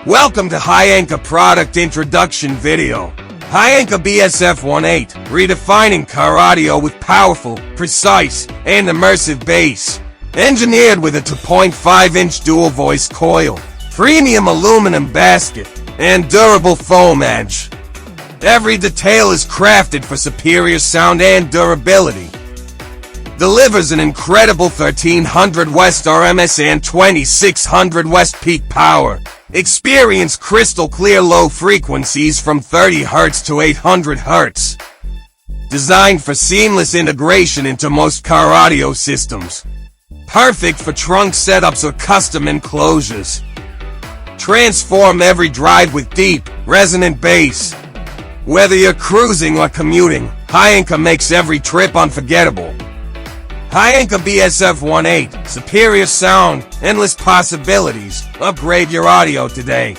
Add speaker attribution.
Speaker 1: Welcome to HYANKA product introduction video. HYANKA BSF-18, redefining car audio with powerful, precise, and immersive bass. Engineered with a 2.5-inch dual-voice coil, premium aluminum basket, and durable foam edge. Every detail is crafted for superior sound and durability. Delivers an incredible 1300 West RMS and 2600 West peak power. Experience crystal clear low frequencies from 30 Hz to 800 Hz. Designed for seamless integration into most car audio systems. Perfect for trunk setups or custom enclosures. Transform every drive with deep, resonant bass. Whether you're cruising or commuting, HYANKA makes every trip unforgettable. HYANKA BSF-18, superior sound, endless possibilities. Upgrade your audio today.